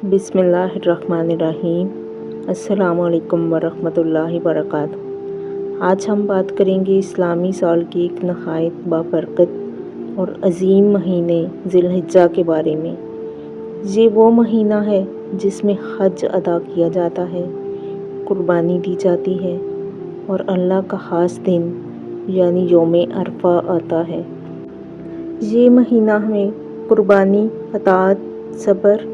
بسم اللہ الرحمن الرحیم۔ السلام علیکم ورحمۃ اللہ وبرکاتہ۔ آج ہم بات کریں گے اسلامی سال کی ایک نہایت بابرکت اور عظیم مہینے ذی الحجہ کے بارے میں۔ یہ وہ مہینہ ہے جس میں حج ادا کیا جاتا ہے، قربانی دی جاتی ہے اور اللہ کا خاص دن یعنی یوم عرفہ آتا ہے۔ یہ مہینہ ہمیں قربانی، اطاعت، صبر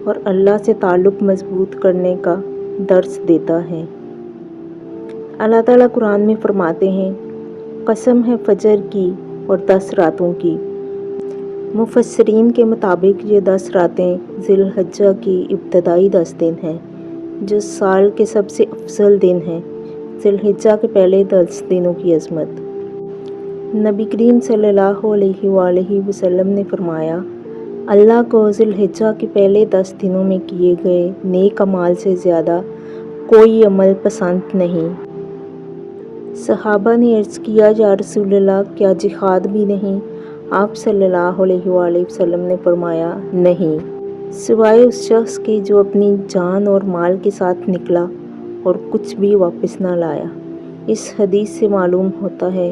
اور اللہ سے تعلق مضبوط کرنے کا درس دیتا ہے۔ اللہ تعالیٰ قرآن میں فرماتے ہیں، قسم ہے فجر کی اور 10 راتوں کی۔ مفسرین کے مطابق یہ 10 راتیں ذی الحجہ کی ابتدائی 10 دن ہیں، جو سال کے سب سے افضل دن ہیں۔ ذی الحجہ کے پہلے 10 دنوں کی عظمت۔ نبی کریم صلی اللہ علیہ وآلہ وسلم نے فرمایا، اللہ کو ذی الحجہ کے پہلے 10 دنوں میں کیے گئے نیک اعمال سے زیادہ کوئی عمل پسند نہیں۔ صحابہ نے عرض کیا، یا رسول اللہ، کیا جہاد بھی نہیں؟ آپ صلی اللہ علیہ وآلہ وسلم نے فرمایا، نہیں، سوائے اس شخص کے جو اپنی جان اور مال کے ساتھ نکلا اور کچھ بھی واپس نہ لایا۔ اس حدیث سے معلوم ہوتا ہے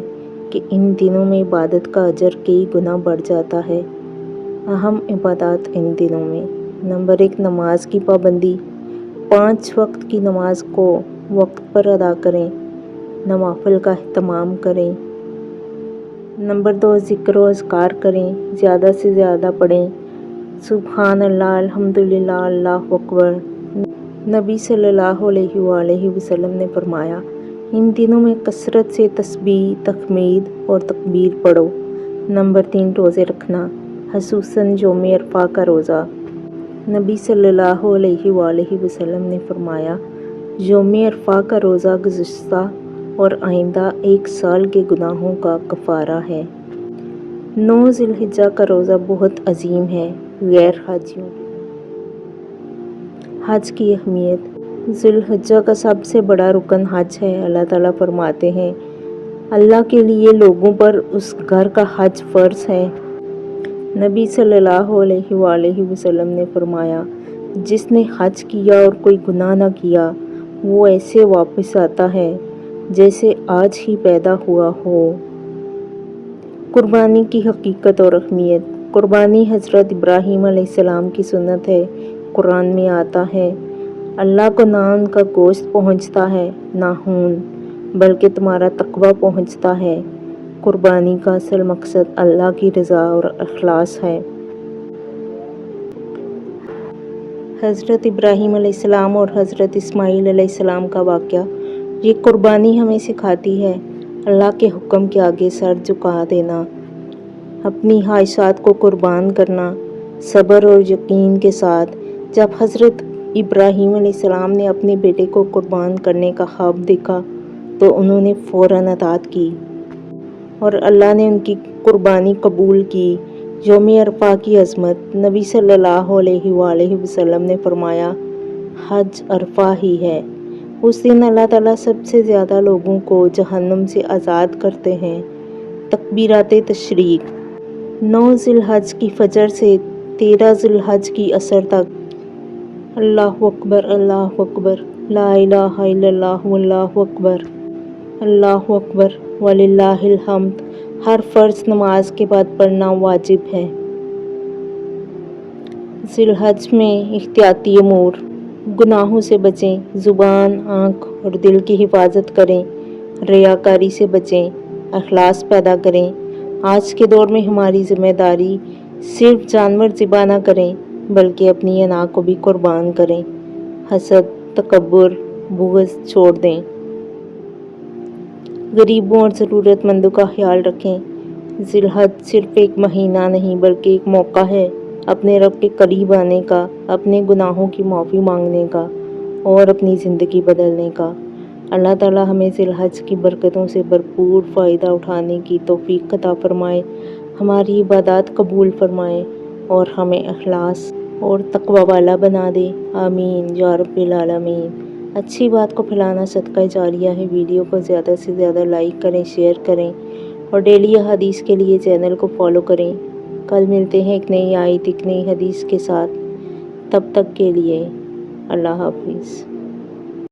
کہ ان دنوں میں عبادت کا اجر کئی گنا بڑھ جاتا ہے۔ اہم عبادات ان دنوں میں: نمبر 1، نماز کی پابندی۔ 5 وقت کی نماز کو وقت پر ادا کریں، نوافل کا اہتمام کریں۔ نمبر 2، ذکر و اذکار کریں، زیادہ سے زیادہ پڑھیں، سبحان اللہ، الحمدللہ، اللہ اکبر۔ نبی صلی اللہ علیہ وآلہ وسلم نے فرمایا، ان دنوں میں کثرت سے تسبیح، تحمید اور تکبیر پڑھو۔ نمبر 3، روزے رکھنا، خصوصاً یوم عرفہ کا روزہ۔ نبی صلی اللہ علیہ وآلہ وسلم نے فرمایا، یوم عرفہ کا روزہ گزشتہ اور آئندہ 1 سال کے گناہوں کا کفارہ ہے۔ 9 ذی الحجہ کا روزہ بہت عظیم ہے۔ غیر حاجیوں کے حج کی اہمیت۔ ذی الحجہ کا سب سے بڑا رکن حج ہے۔ اللہ تعالیٰ فرماتے ہیں، اللہ کے لیے لوگوں پر اس گھر کا حج فرض ہے۔ نبی صلی اللہ علیہ وآلہ وسلم نے فرمایا، جس نے حج کیا اور کوئی گناہ نہ کیا، وہ ایسے واپس آتا ہے جیسے آج ہی پیدا ہوا ہو۔ قربانی کی حقیقت اور اہمیت۔ قربانی حضرت ابراہیم علیہ السلام کی سنت ہے۔ قرآن میں آتا ہے، اللہ کو نہ ان کا گوشت پہنچتا ہے نہ خون، بلکہ تمہارا تقویٰ پہنچتا ہے۔ قربانی کا اصل مقصد اللہ کی رضا اور اخلاص ہے۔ حضرت ابراہیم علیہ السلام اور حضرت اسماعیل علیہ السلام کا واقعہ۔ یہ قربانی ہمیں سکھاتی ہے اللہ کے حکم کے آگے سر جھکا دینا، اپنی خواہشات کو قربان کرنا، صبر اور یقین کے ساتھ۔ جب حضرت ابراہیم علیہ السلام نے اپنے بیٹے کو قربان کرنے کا خواب دیکھا تو انہوں نے فوراً اطاعت کی اور اللہ نے ان کی قربانی قبول کی۔ یوم عرفہ کی عظمت۔ نبی صلی اللہ علیہ وآلہ وسلم نے فرمایا، حج عرفہ ہی ہے۔ اس دن اللہ تعالیٰ سب سے زیادہ لوگوں کو جہنم سے آزاد کرتے ہیں۔ تکبیرات تشریق۔ 9 ذی الحجہ کی فجر سے 13 ذی الحجہ کی عصر تک اللہ اکبر، اللہ اکبر، لا الہ الا اللہ، واللہ اکبر، اللہ اکبر، وللہ الحمد ہر فرض نماز کے بعد پڑھنا واجب ہے۔ ذی الحجہ میں احتیاطی امور۔ گناہوں سے بچیں، زبان، آنکھ اور دل کی حفاظت کریں، ریاکاری سے بچیں، اخلاص پیدا کریں۔ آج کے دور میں ہماری ذمہ داری صرف جانور ذبح نہ کریں بلکہ اپنی انا کو بھی قربان کریں۔ حسد، تکبر، بغض چھوڑ دیں۔ غریبوں اور ضرورت مندوں کا خیال رکھیں۔ ذی الحجہ صرف ایک مہینہ نہیں بلکہ ایک موقع ہے اپنے رب کے قریب آنے کا، اپنے گناہوں کی معافی مانگنے کا اور اپنی زندگی بدلنے کا۔ اللہ تعالیٰ ہمیں ذی الحجہ کی برکتوں سے بھرپور فائدہ اٹھانے کی توفیق عطا فرمائے، ہماری عبادات قبول فرمائے اور ہمیں اخلاص اور تقوی والا بنا دے۔ آمین یا رب العالمین۔ اچھی بات کو پھیلانا صدقہ جاریہ ہے۔ ویڈیو کو زیادہ سے زیادہ لائک کریں، شیئر کریں اور ڈیلی احادیث کے لیے چینل کو فالو کریں۔ کل ملتے ہیں ایک نئی آیت، ایک نئی حدیث کے ساتھ۔ تب تک کے لیے اللہ حافظ۔